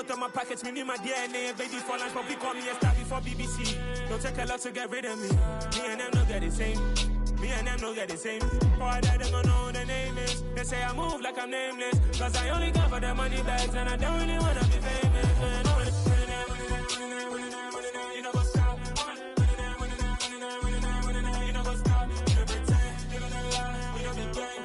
Looked at my pockets, me knew my DNA. Baby for lunch, but we call me a star before BBC. Don't take a lot to get rid of me. Me and them don't get the same. Me and them don't get the same. Boy, that them don't know who the name is. They say I move like I'm nameless. Cause I only come for the money bags and I don't really wanna be famous. You know what's up? You know what's up? You pretend, you don't lie, you don't be gang.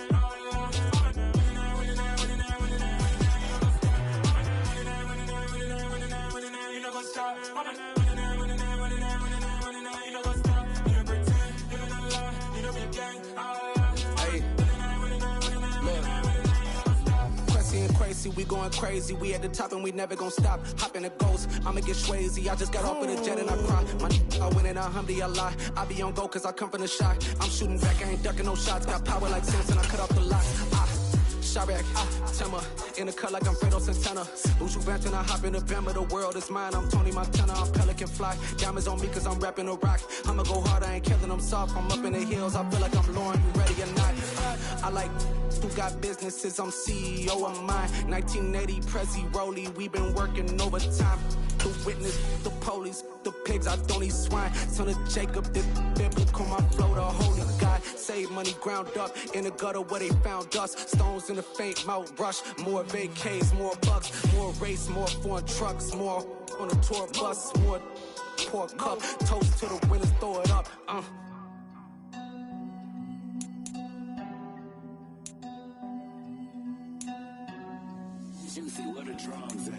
You know what's up? We going crazy, we at the top and we never gonna stop. Hop in a ghost, I'ma get Swayze. I just got off with a jet and I cry. I win it, alhamdulillah. I be on go cause I come from the shot. I'm shooting back, I ain't ducking no shots. Got power like Samson, I cut off the locks. Chirac, Timmer, in the cut like I'm Fredo Santana. Buju Banton, I hop in the Bama, the world is mine. I'm Tony Montana, I'm Pelican Fly. Diamonds on me cause I'm rapping a rock. I'ma go hard, I ain't killing them soft. I'm up in the hills, I feel like I'm Lauren, you ready or not? I like who got businesses, I'm CEO of mine. 1980 Prezi Rolly, we been working overtime. The witness, the police, the pigs, I don't eat swine. Son of Jacob, this biblical, my flow, the holy God. Save money ground up in the gutter where they found us. Stones in the faint mouth rush. More vacays, more bucks, more race, more foreign trucks, more on a tour bus, more pour cup. Toast to the winners, throw it up. Juicy, where the drums at?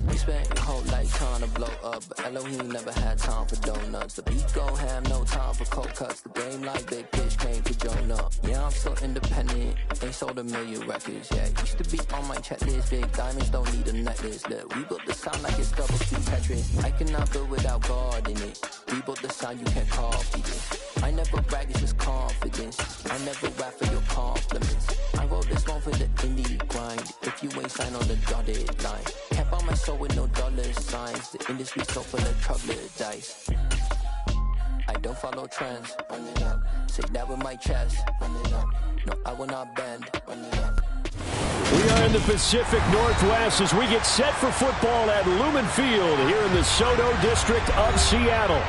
We spent your whole life trying to blow up, but Elohim never had time for donuts. The beat gon' have no time for cold cuts. The game like Big Pitch came to Jonah. Yeah, I'm so independent, ain't sold a million records yet. Used to be on my checklist, big diamonds don't need a necklace. Look, we built the sound like it's double speed Tetris. I cannot build without God in it. We built the sound you can't copy this. I never brag, it's just confidence. I never rap for your compliments. I wrote this one for the indie grind. If you ain't signed on the dotted line, can't buy my soul with no dollar signs. The industry so full of troglodytes. I don't follow trends. Run it up. Say that with my chest. Run it up. No, I will not bend. Run it up. We are in the Pacific Northwest as we get set for football at Lumen Field here in the SoDo district of Seattle.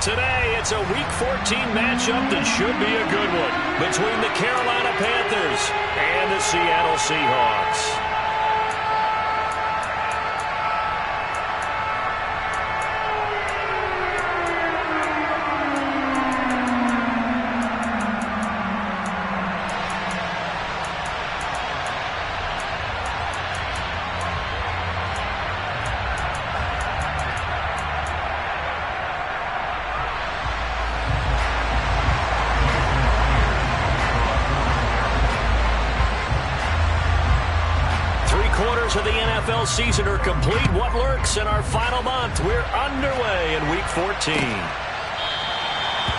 Today, it's a Week 14 matchup that should be a good one between the Carolina Panthers and the Seattle Seahawks. Of the NFL season are complete. What lurks in our final month? We're underway in Week 14.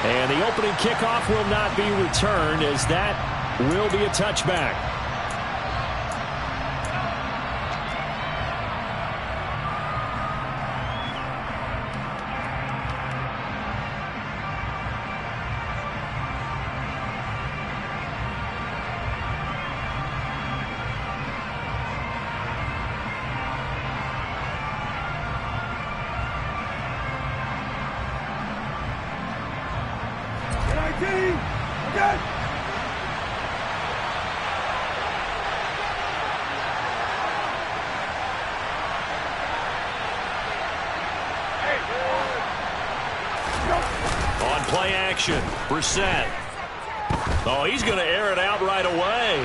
And the opening kickoff will not be returned, as that will be a touchback. Play action. Brissett. Oh, he's going to air it out right away.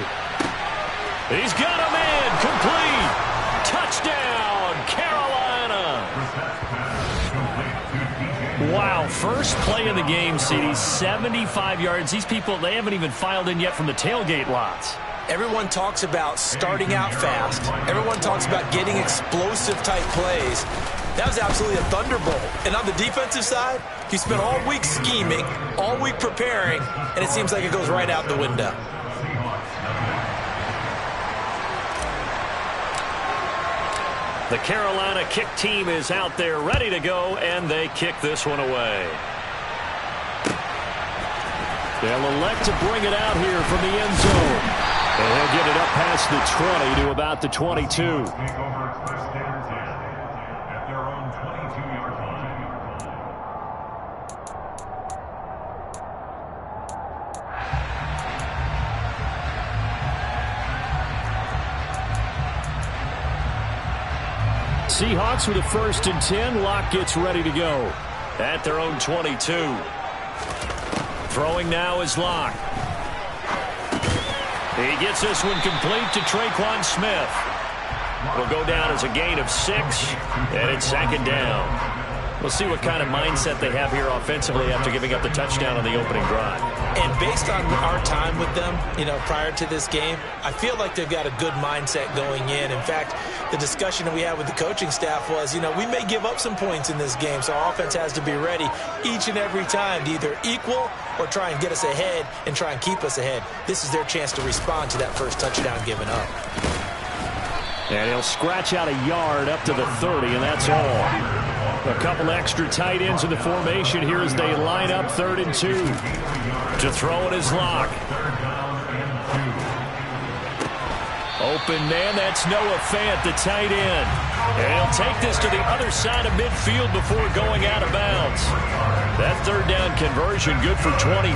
He's got a man. Complete. Touchdown, Carolina. Wow, first play of the game, CD, 75 yards. These people, they haven't even filed in yet from the tailgate lots. Everyone talks about starting out fast. Everyone talks about getting explosive-type plays. That was absolutely a thunderbolt. And on the defensive side, he spent all week scheming, all week preparing, and it seems like it goes right out the window. The Carolina kick team is out there ready to go, and they kick this one away. They'll elect to bring it out here from the end zone. And he'll get it up past the 20 to about the 22. Seahawks with a 1st and 10. Locke gets ready to go at their own 22. Throwing now is Locke. He gets this one complete to Tre'Quan Smith. Will go down as a gain of 6, and it's 2nd down. We'll see what kind of mindset they have here offensively after giving up the touchdown on the opening drive. And based on our time with them, prior to this game, I feel like they've got a good mindset going in. In fact, the discussion that we had with the coaching staff was, we may give up some points in this game, so our offense has to be ready each and every time to either equal or try and get us ahead and try and keep us ahead. This is their chance to respond to that first touchdown given up. And he'll scratch out a yard up to the 30, and that's all. A couple extra tight ends in the formation here as they line up 3rd and 2. To throw it is Locke. Open man, that's Noah Fant, the tight end. And he'll take this to the other side of midfield before going out of bounds. That 3rd down conversion good for 23.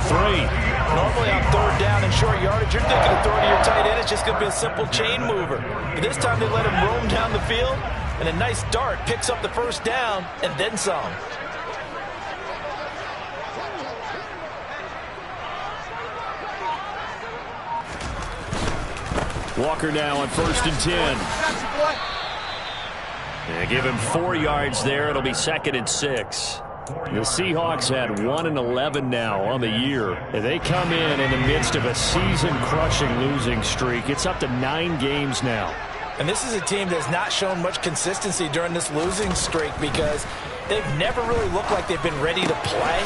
Normally on 3rd down and short yardage, you're thinking of throwing to your tight end. It's just going to be a simple chain mover. But this time they let him roam down the field, and a nice dart picks up the 1st down and then some. Walker now on 1st and 10. They give him 4 yards there. It'll be 2nd and 6. The Seahawks had 1 and 11 now on the year. They come in the midst of a season-crushing losing streak. It's up to 9 games now. And this is a team that's not shown much consistency during this losing streak because they've never really looked like they've been ready to play.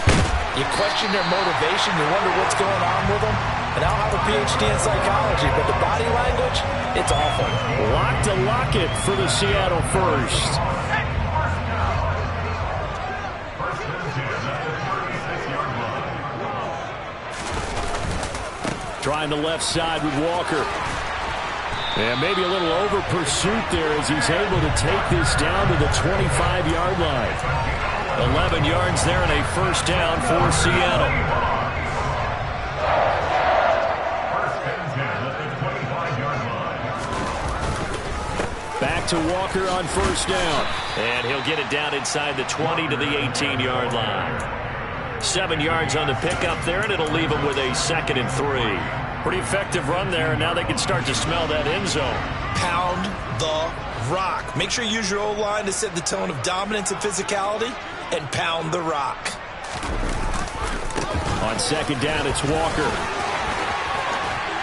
You question their motivation. You wonder what's going on with them. And I'll have a PhD in psychology, but the body language, it's awful. Lock to Lockett for the Seattle first. Trying the left side with Walker. And maybe a little over pursuit there as he's able to take this down to the 25-yard line. 11 yards there and a 1st down for Seattle. Back to Walker on 1st down. And he'll get it down inside the 20 to the 18-yard line. 7 yards on the pickup there, and it'll leave him with a 2nd and 3. Pretty effective run there, and now they can start to smell that end zone. Pound the rock. Make sure you use your O-line to set the tone of dominance and physicality, and pound the rock. On 2nd down, it's Walker.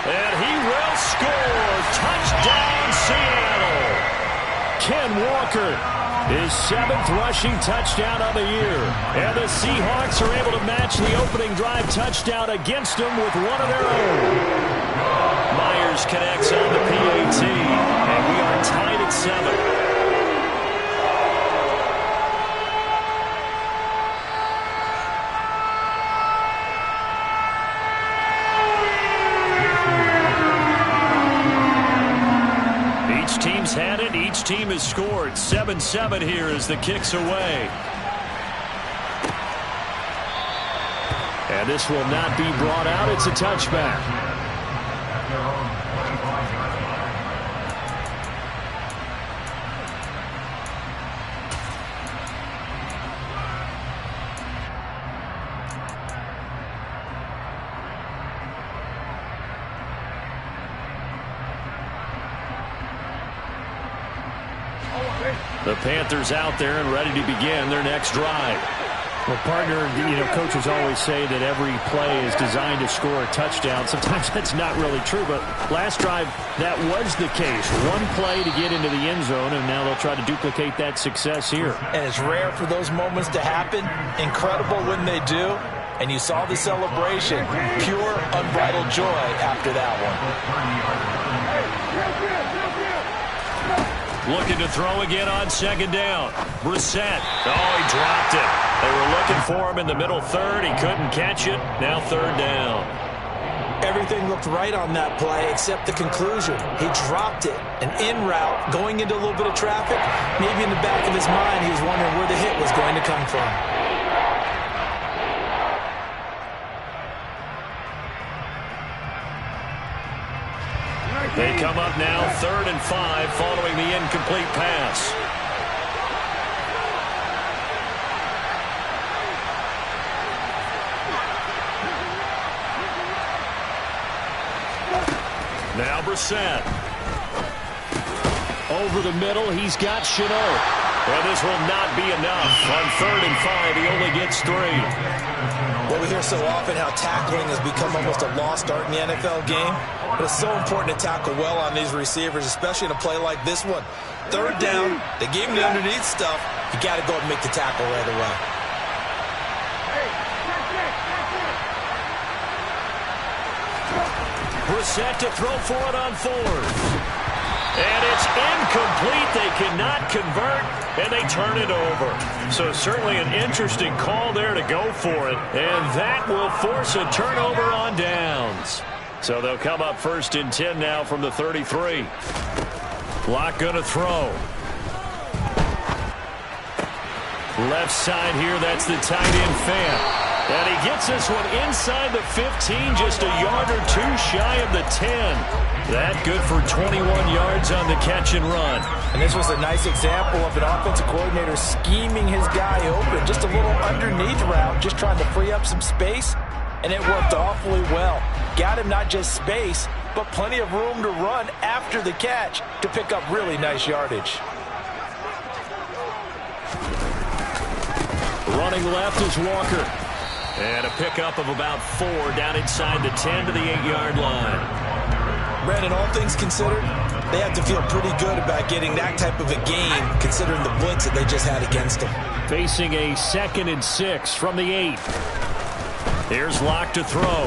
And he will score. Touchdown, Seattle. Ken Walker. His 7th rushing touchdown of the year. And the Seahawks are able to match the opening drive touchdown against them with one of their own. Myers connects on the PAT. And we are tied at 7. Had it. Each team has scored. 7-7 here as the kick's away. And this will not be brought out. It's a touchback. The Panthers out there and ready to begin their next drive. Well, partner, coaches always say that every play is designed to score a touchdown. Sometimes that's not really true, but last drive, that was the case. One play to get into the end zone, and now they'll try to duplicate that success here. And it's rare for those moments to happen. Incredible when they do. And you saw the celebration. Pure, unbridled joy after that one. Looking to throw again on second down. Brissett. Oh, he dropped it. They were looking for him in the middle third. He couldn't catch it. Now third down. Everything looked right on that play except the conclusion. He dropped it. An in route, going into a little bit of traffic. Maybe in the back of his mind, he was wondering where the hit was going to come from. They come up now 3rd and 5 following the incomplete pass. Now Brissett. Over the middle, he's got Shenault. And this will not be enough. On 3rd and 5, he only gets 3. Well, we hear so often how tackling has become almost a lost art in the NFL game. But it's so important to tackle well on these receivers, especially in a play like this one. 3rd down, they gave him the underneath stuff. You got to go and make the tackle right away. Brissett to throw for it on 4th. And it's incomplete. They cannot convert, and they turn it over. So certainly an interesting call there to go for it. And that will force a turnover on downs. So they'll come up 1st and 10 now from the 33. Locke going to throw. Left side here, that's the tight end Fant. And he gets this one inside the 15, just a yard or two shy of the 10. That good for 21 yards on the catch and run. And this was a nice example of an offensive coordinator scheming his guy open. Just a little underneath route, just trying to free up some space. And it worked awfully well. Got him not just space, but plenty of room to run after the catch to pick up really nice yardage. Running left is Walker. And a pickup of about 4 down inside the 10 to the 8-yard line. Brandon, all things considered, they have to feel pretty good about getting that type of a gain, considering the blitz that they just had against them. Facing a 2nd and 6 from the 8. Here's Locke to throw.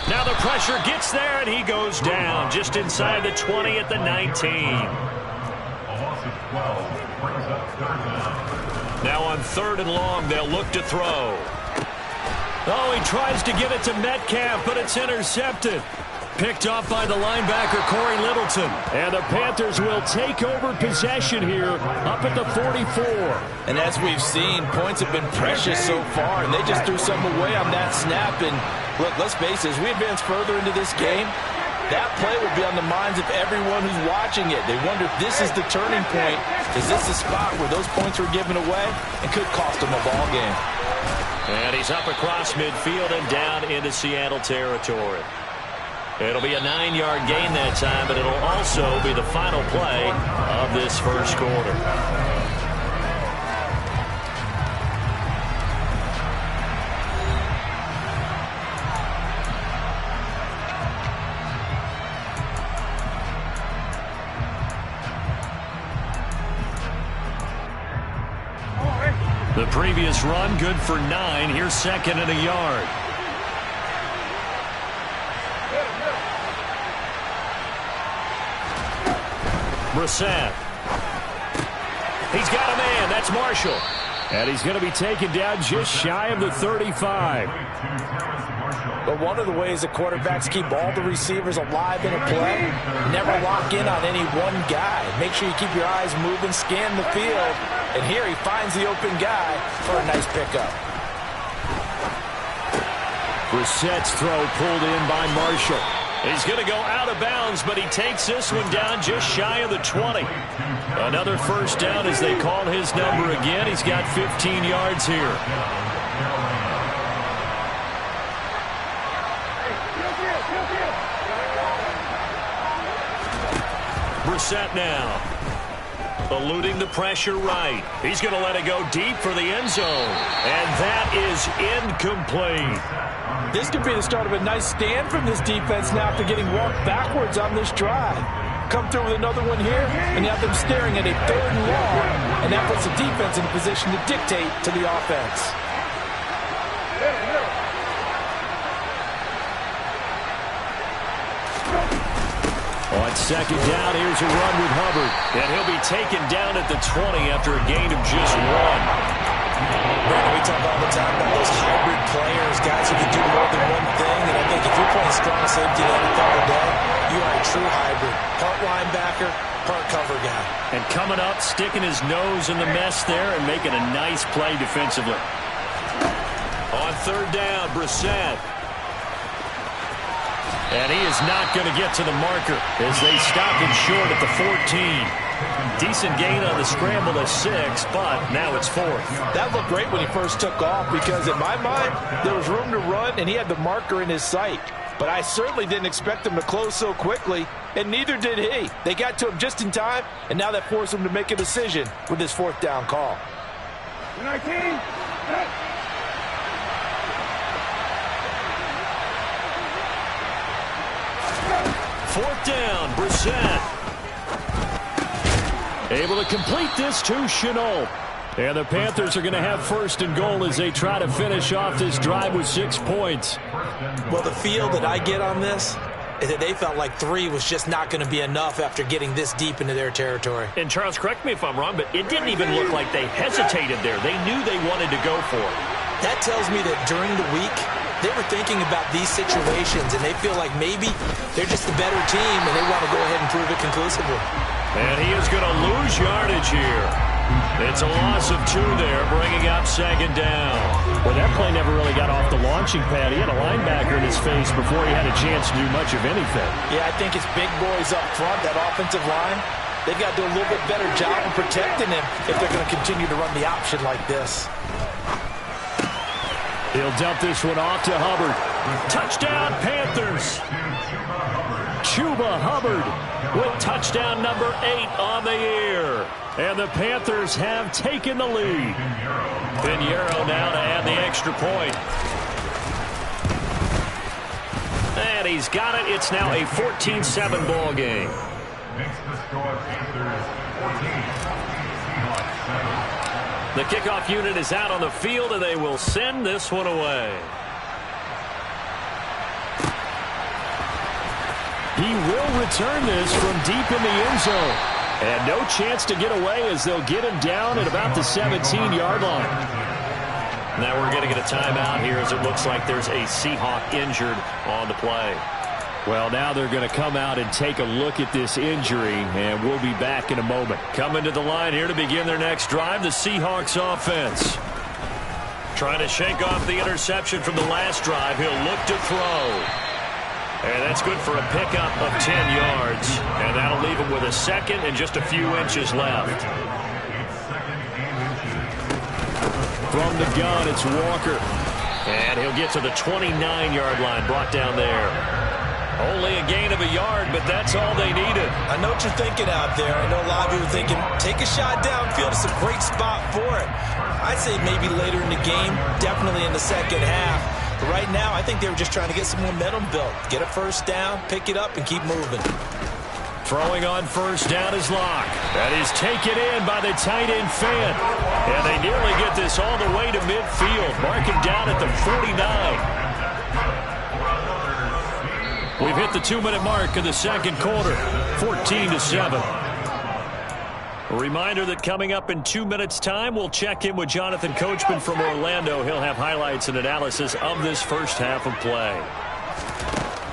Now the pressure gets there, and he goes down just inside the 20 at the 19. Now on 3rd and long, they'll look to throw. Oh, he tries to give it to Metcalf, but it's intercepted. Picked off by the linebacker, Corey Littleton. And the Panthers will take over possession here up at the 44. And as we've seen, points have been precious so far, and they just threw some away on that snap. And look, let's face it, as we advance further into this game, that play will be on the minds of everyone who's watching it. They wonder if this is the turning point. Is this the spot where those points are given away and could cost them a ball game? And he's up across midfield and down into Seattle territory. It'll be a 9-yard gain that time, but it'll also be the final play of this first quarter. The previous run good for 9. Here's 2nd and a yard. Brissett. He's got a man. That's Marshall. And he's going to be taken down just shy of the 35. But one of the ways the quarterbacks keep all the receivers alive in a play, never lock in on any one guy. Make sure you keep your eyes moving, scan the field. And here he finds the open guy for a nice pickup. Brissett's throw pulled in by Marshall. He's going to go out of bounds, but he takes this one down just shy of the 20. Another first down as they call his number again. He's got 15 yards here. Brissett now. Eluding the pressure right. He's going to let it go deep for the end zone. And that is incomplete. This could be the start of a nice stand from this defense now after getting walked backwards on this drive. Come through with another one here, and you have them staring at a 3rd and long, and that puts the defense in a position to dictate to the offense. On second down. Here's a run with Hubbard. And he'll be taken down at the 20 after a gain of just 1. Brandon, we talk all the time about those hybrid players, guys who can do more than one thing. And I think if you're playing strong safety in the NFL today, you are a true hybrid. Part linebacker, part cover guy. And coming up, sticking his nose in the mess there and making a nice play defensively. On third down, Brissett. And he is not going to get to the marker as they stop him short at the 14. Decent gain on the scramble at 6, but now it's 4th. That looked great when he first took off because in my mind, there was room to run and he had the marker in his sight. But I certainly didn't expect him to close so quickly, and neither did he. They got to him just in time, and now that forced him to make a decision with his 4th down call. 19. 4th down, Brissett. Able to complete this to Shenault. And the Panthers are going to have 1st and goal as they try to finish off this drive with 6 points. Well, the feel that I get on this is that they felt like 3 was just not going to be enough after getting this deep into their territory. And Charles, correct me if I'm wrong, but it didn't even look like they hesitated there. They knew they wanted to go for it. That tells me that during the week, they were thinking about these situations, and they feel like maybe they're just the better team, and they want to go ahead and prove it conclusively. And he is going to lose yardage here. It's a loss of 2 there, bringing up 2nd down. Well, that play never really got off the launching pad. He had a linebacker in his face before he had a chance to do much of anything. Yeah, I think it's big boys up front, that offensive line. They've got to do a little bit better job of protecting him if they're going to continue to run the option like this. He'll dump this one off to Hubbard. Touchdown, Panthers. Chuba Hubbard with touchdown number 8 on the year. And the Panthers have taken the lead. Pinheiro now to add the extra point. And he's got it. It's now a 14-7 ball game. The kickoff unit is out on the field, and they will send this one away. He will return this from deep in the end zone. And no chance to get away as they'll get him down at about the 17-yard line. Now we're going to get a timeout here as it looks like there's a Seahawk injured on the play. Well, now they're going to come out and take a look at this injury, and we'll be back in a moment. Coming to the line here to begin their next drive, the Seahawks offense. Trying to shake off the interception from the last drive. He'll look to throw. And that's good for a pickup of 10 yards. And that'll leave him with a 2nd and just a few inches left. From the gun, it's Walker. And he'll get to the 29-yard line, brought down there. Only a gain of a yard, but that's all they needed. I know what you're thinking out there. I know a lot of you are thinking, take a shot downfield. It's a great spot for it. I'd say maybe later in the game, definitely in the second half. But right now, I think they were just trying to get some momentum built. Get a 1st down, pick it up, and keep moving. Throwing on 1st down is Locke. That is taken in by the tight end Fant. And they nearly get this all the way to midfield. Mark him down at the 49. We've hit the 2-minute mark of the second quarter, 14-7. A reminder that coming up in 2 minutes' time, we'll check in with Jonathan Coachman from Orlando. He'll have highlights and analysis of this first half of play.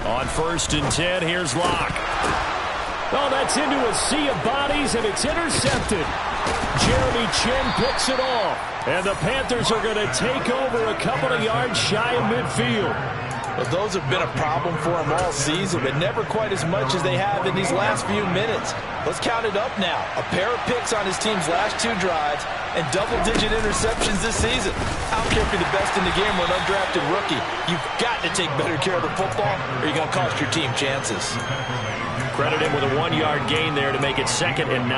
On 1st and 10, here's Locke. Oh, that's into a sea of bodies, and it's intercepted. Jeremy Chinn picks it off, and the Panthers are going to take over a couple of yards shy of midfield. Well, those have been a problem for them all season, but never quite as much as they have in these last few minutes. Let's count it up now. A pair of picks on his team's last 2 drives and double-digit interceptions this season. I don't care if you're the best in the game or an undrafted rookie. You've got to take better care of the football or you're going to cost your team chances. Credit him with a 1-yard gain there to make it 2nd and 9.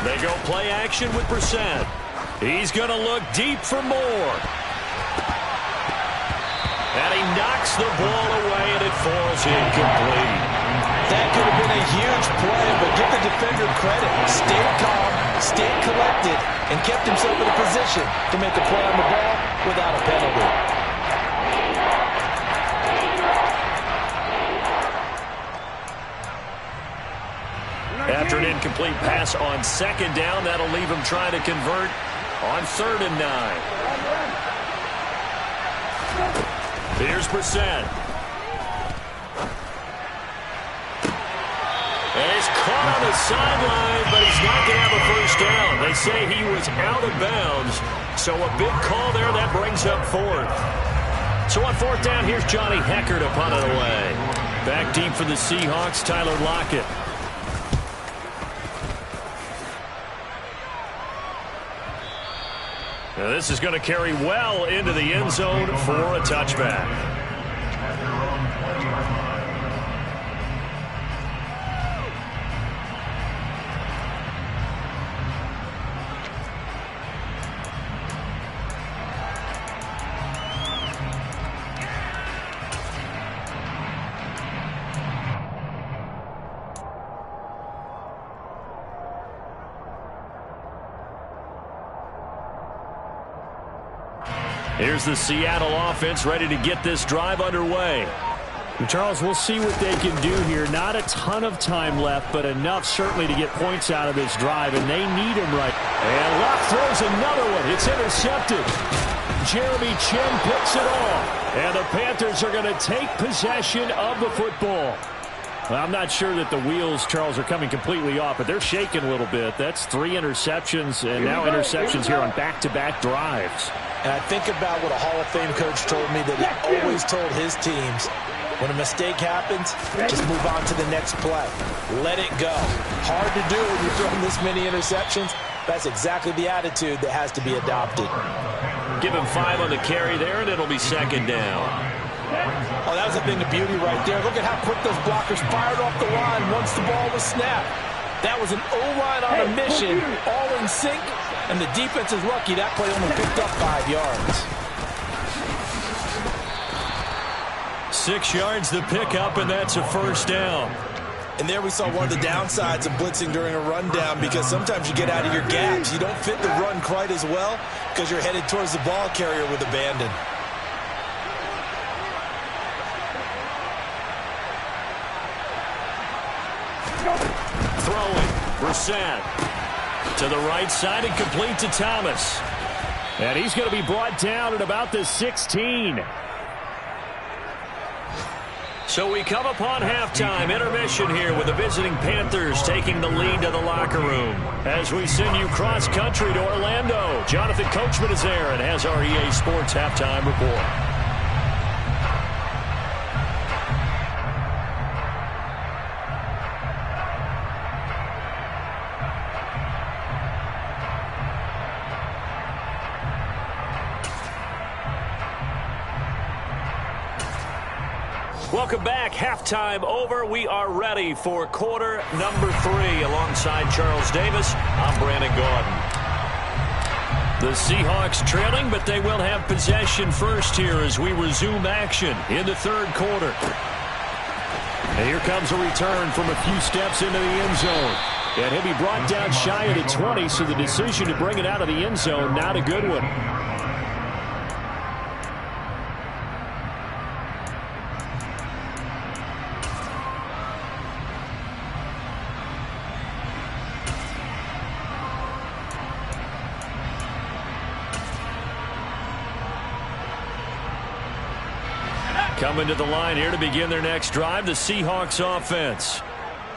They go play action with Brissett. He's going to look deep for more. And he knocks the ball away, and it falls incomplete. That could have been a huge play, but give the defender credit. Stayed calm, stayed collected, and kept himself in a position to make a play on the ball without a penalty. after an incomplete pass on second down. That'll leave him trying to convert on 3rd and 9. Here's Brissett. And he's caught on the sideline, but he's not going to have a first down. They say he was out of bounds, so a big call there. That brings up 4th. So on 4th down, here's Johnny Hekker to punt it away. Back deep for the Seahawks, Tyler Lockett. Now this is going to carry well into the end zone for a touchback. Here's the Seattle offense ready to get this drive underway. And Charles, we'll see what they can do here. Not a ton of time left, but enough certainly to get points out of this drive, and they need him right. And Locke throws another one. It's intercepted. Jeremy Chinn picks it off. And the Panthers are going to take possession of the football. Well, I'm not sure that the wheels, Charles, are coming completely off, but they're shaking a little bit. That's 3 interceptions, and now interceptions here on back-to-back drives. And I think about what a Hall of Fame coach told me that he always told his teams, when a mistake happens, just move on to the next play. Let it go. Hard to do when you're throwing this many interceptions. That's exactly the attitude that has to be adopted. Give him 5 on the carry there, and it'll be 2nd down. Oh, that was a thing of beauty right there. Look at how quick those blockers fired off the line once the ball was snapped. That was an O-line on a mission, all in sync, and the defense is lucky that play only picked up 5 yards. 6 yards the pickup, and that's a first down. And there we saw one of the downsides of blitzing during a rundown, because sometimes you get out of your gaps. You don't fit the run quite as well because you're headed towards the ball carrier with abandon. Throwing, Brissett to the right side and complete to Thomas. And he's going to be brought down at about the 16. So we come upon halftime, intermission here with the visiting Panthers taking the lead to the locker room. As we send you cross-country to Orlando, Jonathan Coachman is there and has our EA Sports halftime report. Welcome back. Halftime over. We are ready for quarter number 3. Alongside Charles Davis, I'm Brandon Gaudin. The Seahawks trailing, but they will have possession first here as we resume action in the 3rd quarter. And here comes a return from a few steps into the end zone. And he'll be brought down shy of the 20, so the decision to bring it out of the end zone, not a good one. Coming to the line here to begin their next drive, the Seahawks offense.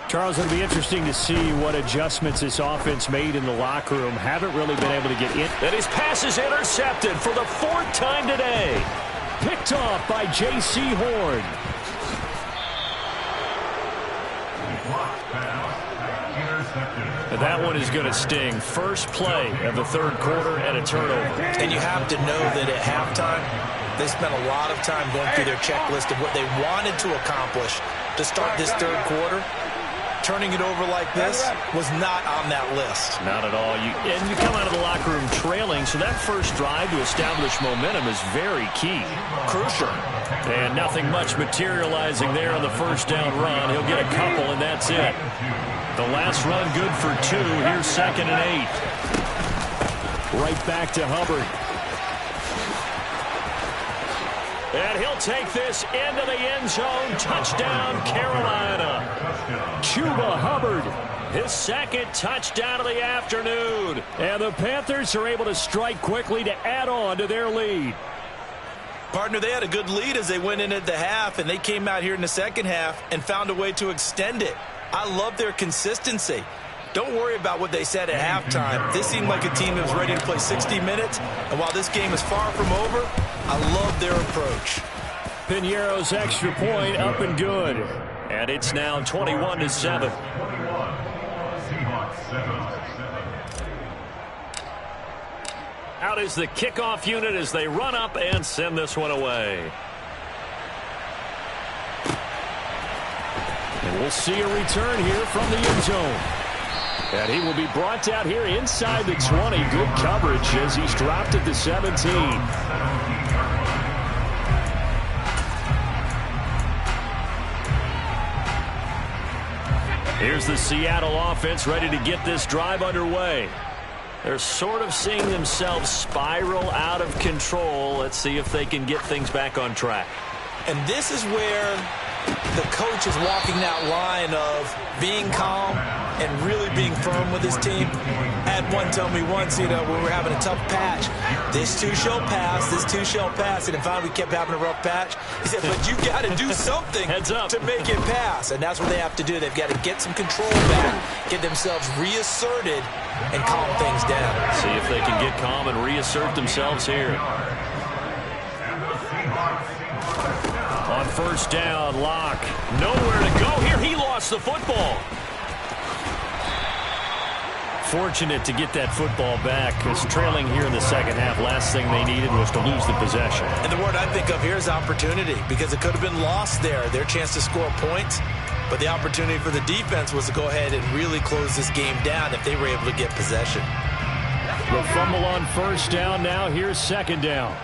Charles, it'll be interesting to see what adjustments this offense made in the locker room. Haven't really been able to get in. And his pass is intercepted for the 4th time today. Picked off by J.C. Horn. And that one is going to sting. First play of the 3rd quarter and a turnover. And you have to know that at halftime, they spent a lot of time going through their checklist of what they wanted to accomplish to start this 3rd quarter. Turning it over like this was not on that list. Not at all. And you come out of the locker room trailing, so that first drive to establish momentum is very key. Crucial. And nothing much materializing there on the first down run. He'll get a couple, and that's it. The last run good for 2. Here's 2nd and 8. Right back to Hubbard. And he'll take this into the end zone. Touchdown, Carolina. Chuba Hubbard his second touchdown of the afternoon. And the Panthers are able to strike quickly to add on to their lead. Partner, they had a good lead as they went in at the half, and they came out here in the second half and found a way to extend it. I love their consistency. Don't worry about what they said at halftime. This seemed like a team that was ready to play 60 minutes, and while this game is far from over, I love their approach. Piñeiro's extra point up and good. And it's now 21-7. Out is the kickoff unit as they run up and send this one away. And we'll see a return here from the end zone. And he will be brought down here inside the 20. Good coverage as he's dropped at the 17. Here's the Seattle offense ready to get this drive underway. They're sort of seeing themselves spiral out of control. Let's see if they can get things back on track. And this is where the coach is walking that line of being calm and really being firm with his team. I had one tell me once, when we were having a tough patch, this too shall pass, this too shall pass. And finally we kept having a rough patch. He said, but you got to do something to make it pass. And that's what they have to do. They've got to get some control back, get themselves reasserted, and calm things down. See if they can get calm and reassert themselves here. On first down, Locke. Nowhere to go here. He lost the football. Fortunate to get that football back, because trailing here in the second half, last thing they needed was to lose the possession. And the word I think of here is opportunity, because it could have been lost there, their chance to score points. But the opportunity for the defense was to go ahead and really close this game down if they were able to get possession. The fumble on first down. Now here's second down.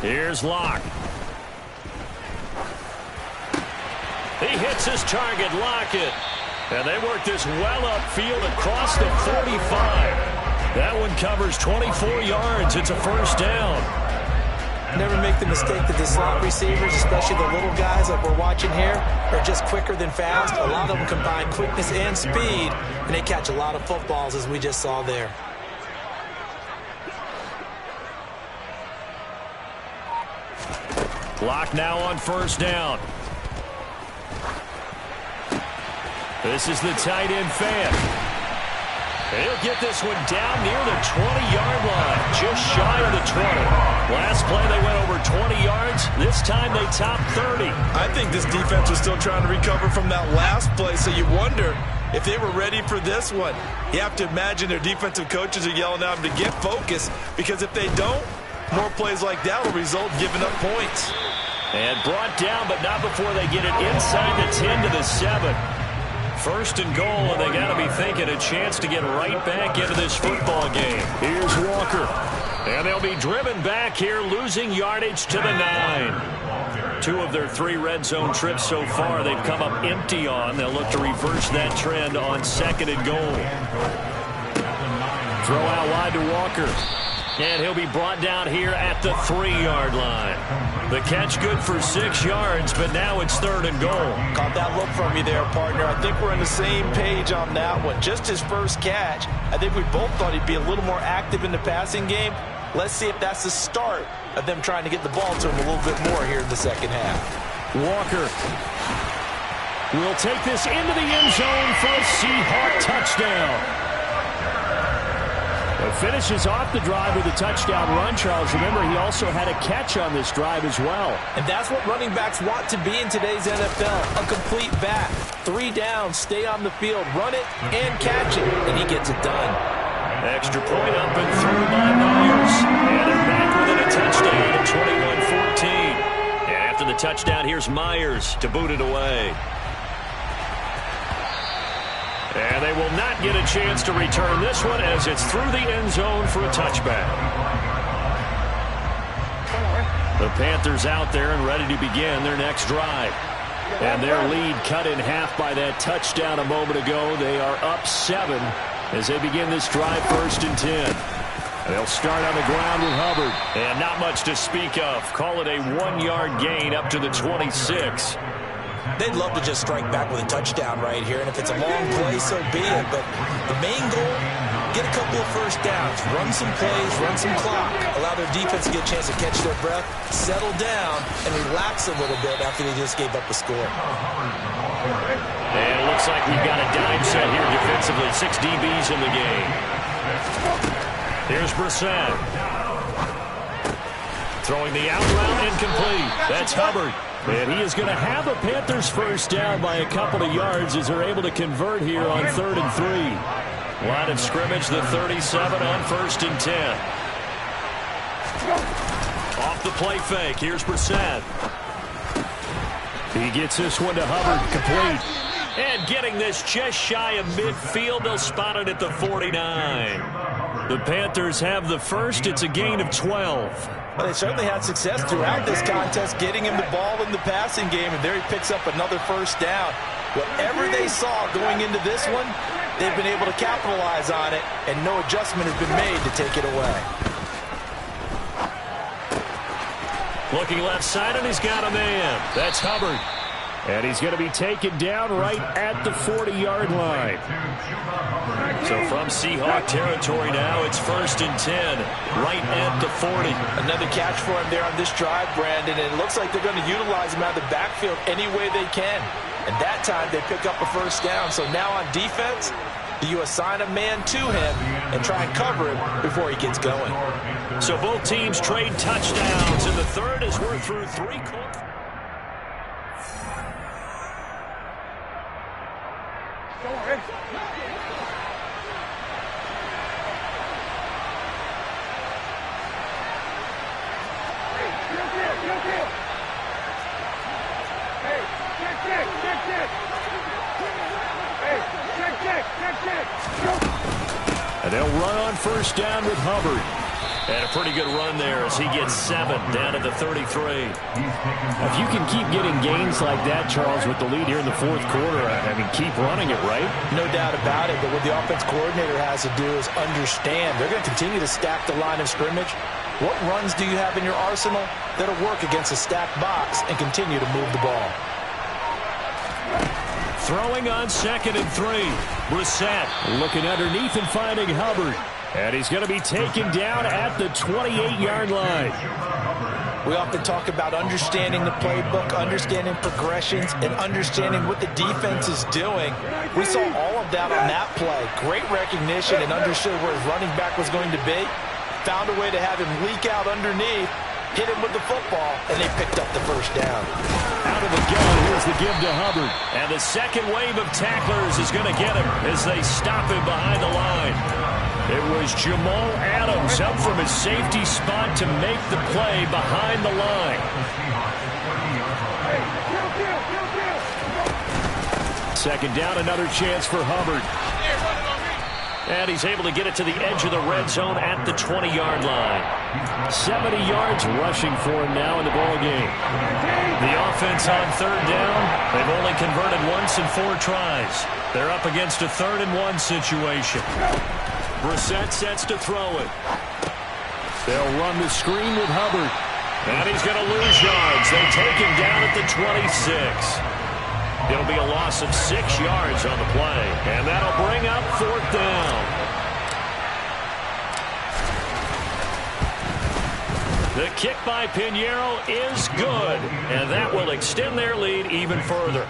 Here's Locke. He hits his target, Lockett. And they work this well upfield across the 45. That one covers 24 yards. It's a first down. Never make the mistake that the slot receivers, especially the little guys like we're watching here, are just quicker than fast. A lot of them combine quickness and speed, and they catch a lot of footballs, as we just saw there. Clock now on first down. This is the tight end fan. He'll get this one down near the 20-yard line, just shy of the 20. Last play they went over 20 yards. This time they topped 30. I think this defense was still trying to recover from that last play, so you wonder if they were ready for this one. You have to imagine their defensive coaches are yelling at them to get focused, because if they don't, more plays like that will result in giving up points. And brought down, but not before they get it inside the 10 to the 7. First and goal, and they got to be thinking a chance to get right back into this football game. Here's Walker. And they'll be driven back here, losing yardage to the 9. 2 of their 3 red zone trips so far they've come up empty on. They'll look to reverse that trend on second and goal. Throw out wide to Walker. And he'll be brought down here at the 3-yard line. The catch good for 6 yards, but now it's third and goal. Caught that look from you there, partner. I think we're on the same page on that one. Just his first catch. I think we both thought he'd be a little more active in the passing game. Let's see if that's the start of them trying to get the ball to him a little bit more here in the second half. Walker will take this into the end zone for a Seahawk touchdown. It finishes off the drive with a touchdown run, Charles. Remember, he also had a catch on this drive as well. And that's what running backs want to be in today's NFL, a complete back. 3 down, stay on the field, run it, and catch it, and he gets it done. Extra point up and through by Myers. And they're back within a touchdown at 21-14. And after the touchdown, here's Myers to boot it away. And they will not get a chance to return this one as it's through the end zone for a touchback. The Panthers out there and ready to begin their next drive. And their lead cut in half by that touchdown a moment ago. They are up 7 as they begin this drive, first and 10. They'll start on the ground with Hubbard. And not much to speak of. Call it a 1-yard gain up to the 26. they'd love to just strike back with a touchdown right here. And if it's a long play, so be it. But the main goal, get a couple of first downs, run some plays, run some clock, allow their defense to get a chance to catch their breath, settle down, and relax a little bit after they just gave up a score. And it looks like we've got a dime set here defensively. 6 DBs in the game. Here's Brissett. Throwing the out route incomplete. That's Hubbard. And he is going to have the Panthers first down by a couple of yards as they're able to convert here on 3rd and 3. Line of scrimmage, the 37 on 1st and 10. Off the play fake. Here's Brissett. He gets this one to Hubbard, complete. And getting this just shy of midfield, they'll spot it at the 49. The Panthers have the first. It's a gain of 12. Well, they certainly had success throughout this contest, getting him the ball in the passing game, and there he picks up another first down. Whatever they saw going into this one, they've been able to capitalize on it, and no adjustment has been made to take it away. Looking left side, and he's got a man. That's Hubbard. And he's going to be taken down right at the 40-yard line. So from Seahawk territory now, it's 1st and 10, right at the 40. Another catch for him there on this drive, Brandon, and it looks like they're going to utilize him out of the backfield any way they can. And that time they pick up a first down. So now on defense, do you assign a man to him and try and cover him before he gets going? So both teams trade touchdowns, and the third as we're through 3 quarters. And they'll run on first down with Hubbard. And a pretty good run there as he gets 7 down at the 33. If you can keep getting gains like that, Charles, with the lead here in the 4th quarter, I mean, keep running it, right? No doubt about it, but what the offense coordinator has to do is understand they're going to continue to stack the line of scrimmage. What runs do you have in your arsenal that'll work against a stacked box and continue to move the ball? Throwing on 2nd and 3. Brissett looking underneath and finding Hubbard. And he's going to be taken down at the 28-yard line. We often talk about understanding the playbook, understanding progressions, and understanding what the defense is doing. We saw all of that on that play. Great recognition and understood where his running back was going to be. Found a way to have him leak out underneath, hit him with the football, and they picked up the first down. Out of the gun, here's the give to Hubbard. And the second wave of tacklers is going to get him as they stop him behind the line. It was Jamal Adams up from his safety spot to make the play behind the line. Second down, another chance for Hubbard. And he's able to get it to the edge of the red zone at the 20-yard line. 70 yards rushing for him now in the ballgame. The offense on 3rd down, they've only converted once in 4 tries. They're up against a 3rd and 1 situation. Brissett sets to throw it. They'll run the screen with Hubbard. And he's going to lose yards. They take him down at the 26. It'll be a loss of 6 yards on the play. And that'll bring up 4th down. The kick by Pinheiro is good. And that will extend their lead even further.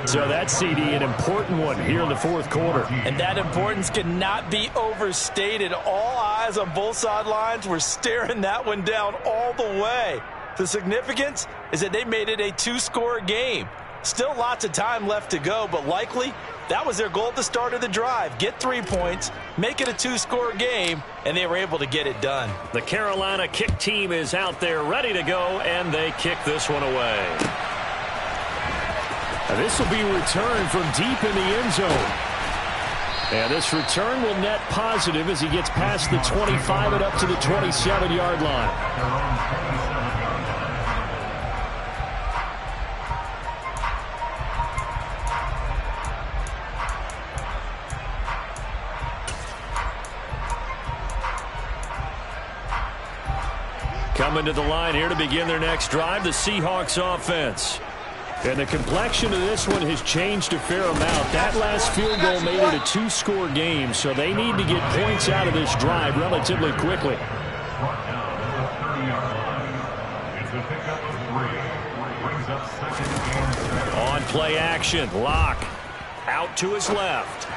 So that's, CD, an important one here in the 4th quarter. And that importance cannot be overstated. All eyes on both sidelines were staring that one down all the way. The significance is that they made it a 2-score game. Still lots of time left to go, but likely that was their goal at the start of the drive. Get 3 points, make it a 2-score game, and they were able to get it done. The Carolina kick team is out there ready to go, and they kick this one away. And this will be returned from deep in the end zone. And this return will net positive as he gets past the 25 and up to the 27-yard line. Coming to the line here to begin their next drive, the Seahawks offense. And the complexion of this one has changed a fair amount. That last field goal made it a 2-score game, so they need to get points out of this drive relatively quickly. On play action, Locke out to his left.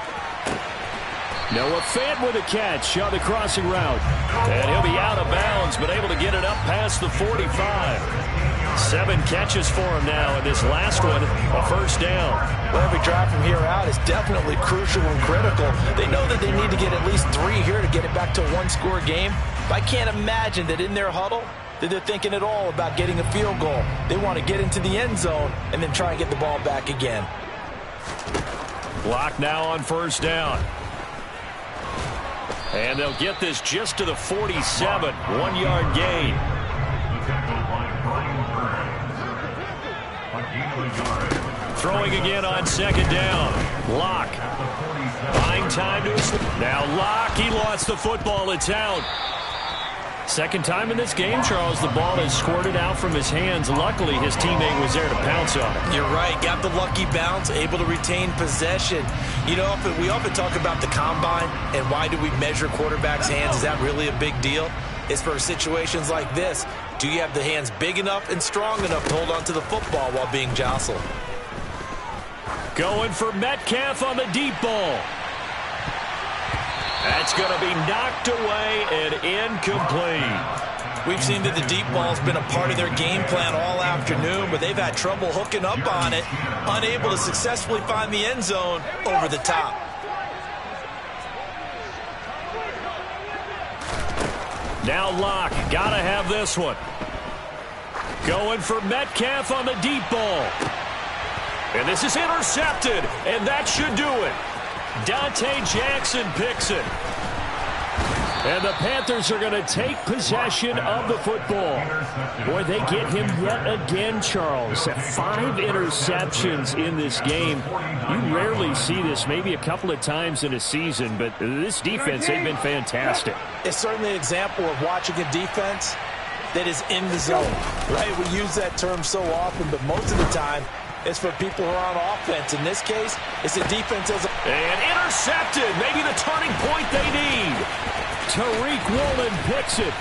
Noah Fant with a catch on the crossing route. And he'll be out of bounds, but able to get it up past the 45. 7 catches for him now, and this last one, a first down. Well, every drive from here out is definitely crucial and critical. They know that they need to get at least 3 here to get it back to a 1-score game. But I can't imagine that in their huddle that they're thinking at all about getting a field goal. They want to get into the end zone and then try and get the ball back again. Block now on first down. And they'll get this just to the 47. 1-yard gain. Throwing again on second down. Locke. Buying time to his... Now Locke, he lost the football. It's out. Second time in this game, Charles, the ball has squirted out from his hands. Luckily, his teammate was there to pounce on it. You're right. Got the lucky bounce, able to retain possession. You know, we often talk about the combine and why do we measure quarterbacks' hands. Is that really a big deal? It's for situations like this. Do you have the hands big enough and strong enough to hold on to the football while being jostled? Going for Metcalf on the deep ball. That's going to be knocked away and incomplete. We've seen that the deep ball's been a part of their game plan all afternoon, but they've had trouble hooking up on it, unable to successfully find the end zone over the top. Now Locke, got to have this one. Going for Metcalf on the deep ball. And this is intercepted, and that should do it. Dante Jackson picks it. And the Panthers are going to take possession of the football. Boy, they get him yet again, Charles. 5 interceptions in this game. You rarely see this, maybe a couple of times in a season, but this defense, they've been fantastic. It's certainly an example of watching a defense that is in the zone, right? We use that term so often, but most of the time, it's for people who are on offense. In this case, it's a defense as a... And intercepted. Maybe the turning point they need. Tariq Woolen picks it.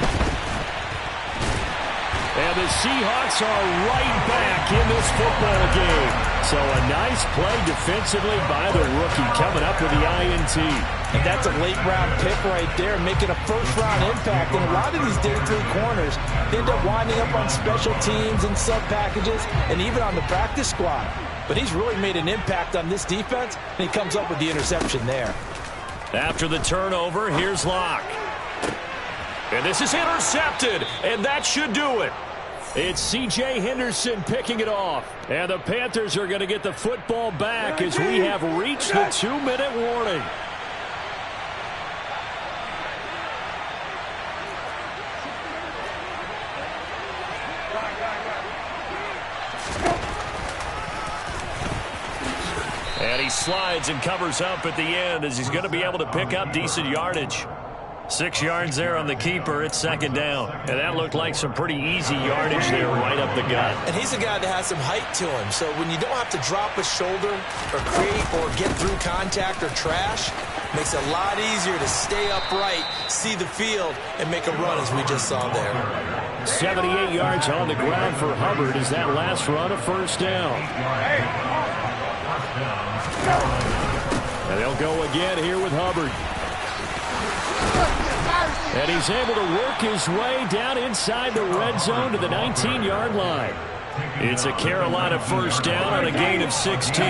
And the Seahawks are right back in this football game. So a nice play defensively by the rookie coming up with the INT. And that's a late-round pick right there, making a first-round impact. And a lot of these day 3 corners, they end up winding up on special teams and sub-packages and even on the practice squad. But he's really made an impact on this defense, and he comes up with the interception there. After the turnover, here's Locke. And this is intercepted, and that should do it. It's C.J. Henderson picking it off. And the Panthers are going to get the football back as we have reached the 2-minute warning. And he slides and covers up at the end as he's going to be able to pick up decent yardage. 6 yards there on the keeper. It's second down. And that looked like some pretty easy yardage there right up the gut. And he's a guy that has some height to him. So when you don't have to drop a shoulder or create or get through contact or trash, makes it a lot easier to stay upright, see the field, and make a run as we just saw there. 78 yards on the ground for Hubbard as that last run a first down. And they'll go again here with Hubbard. And he's able to work his way down inside the red zone to the 19-yard line. It's a Carolina first down on a gain of 16.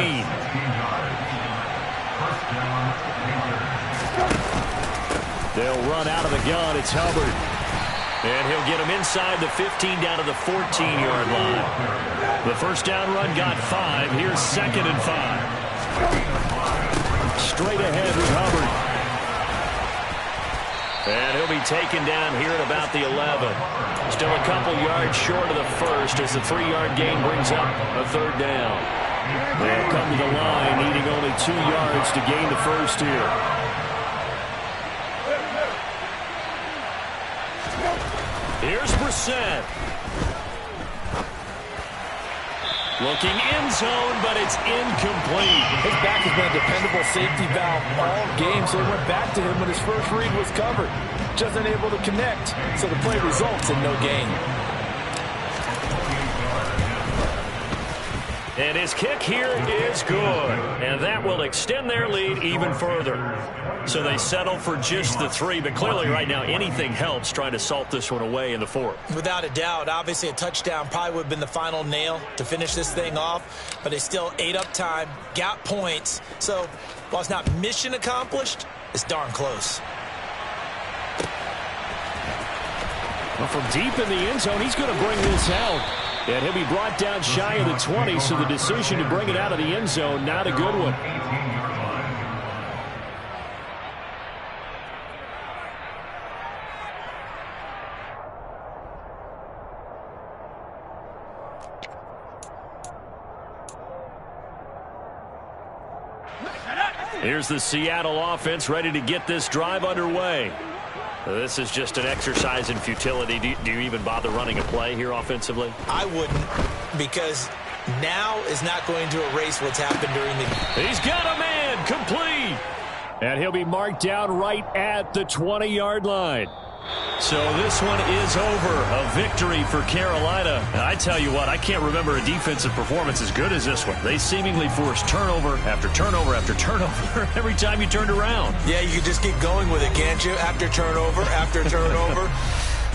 They'll run out of the gun. It's Hubbard. And he'll get him inside the 15 down to the 14-yard line. The first down run got 5. Here's 2nd and 5. Straight ahead with Hubbard. And he'll be taken down here at about the 11. Still a couple yards short of the first as the 3-yard gain brings up a third down. They'll come to the line, needing only 2 yards to gain the first here. Here's Brissett. Looking end zone, but it's incomplete. His back has been a dependable safety valve all game, so it went back to him when his first read was covered. Just unable to connect, so the play results in no gain. And his kick here is good. And that will extend their lead even further. So they settle for just the 3, but clearly right now anything helps trying to salt this one away in the 4th. Without a doubt, obviously a touchdown probably would have been the final nail to finish this thing off, but they still ate up time, got points. So while it's not mission accomplished, it's darn close. Well, from deep in the end zone, he's going to bring this out. And he'll be brought down shy of the 20, so the decision to bring it out of the end zone, not a good one. Here's the Seattle offense ready to get this drive underway. This is just an exercise in futility. Do you even bother running a play here offensively? I wouldn't, because now is not going to erase what's happened during the... He's got a man, complete. And he'll be marked down right at the 20-yard line. So this one is over. A victory for Carolina. And I tell you what, I can't remember a defensive performance as good as this one. They seemingly forced turnover after turnover after turnover every time you turned around. Yeah, you can just keep going with it, can't you? After turnover, after turnover.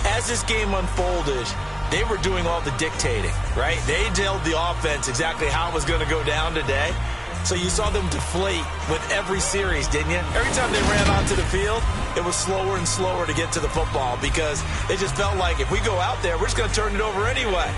As this game unfolded, they were doing all the dictating, right? They told the offense exactly how it was going to go down today. So you saw them deflate with every series, didn't you? Every time they ran onto the field, it was slower and slower to get to the football because it just felt like if we go out there, we're just going to turn it over anyway.